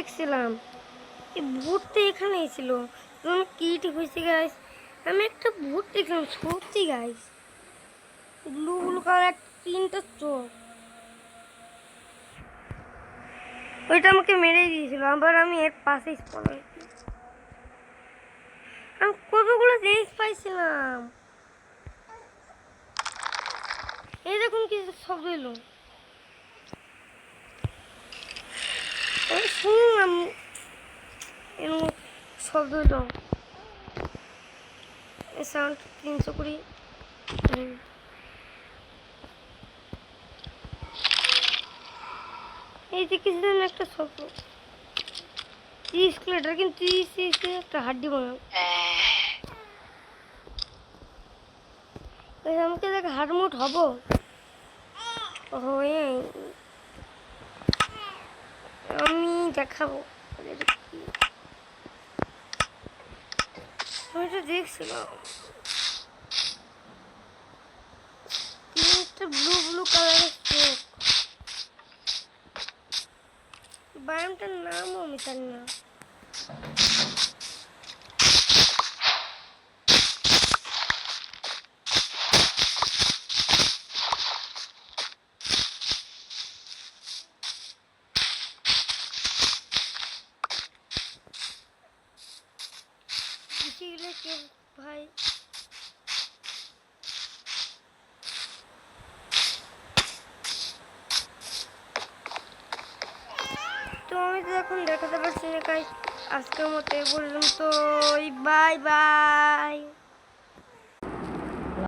দেখছিলাম এই ভূতটা এখানেই ছিল। তখন কি ঠিক হয়েছে গাইস, আমি একটা ভূত দেখলাম সত্যি গাইস, ব্লু ব্লু কালার তিনটা চোখ। ওইটা আমাকে মেরে দিয়েছিল, আবার আমি এর পাশে স্পন হয়েছি। আমি কতগুলো জিনিস পাইছিলাম। এই দেখুন কি শব্দ এলো, শুনলাম এরকম শব্দ এলো। সাউন্ড 320। এই যে কিছুদিন একটা শব্দ 30 কিলোমিটার, কিন্তু 30 একটা হাড্ডি বানাও। আমাকে দেখ হাড়মুট হবো হয়ে আমি দেখাবো। আমি তো দেখছিলাম একটা ব্লু ব্লু কালারের চোখ। বায়ামটার নামও আমি জানি না। ভাই তো আমি তো এখন দেখাতে পারছি না গাইস। আজকের মতো এ পর্যন্ত, বাই বাই।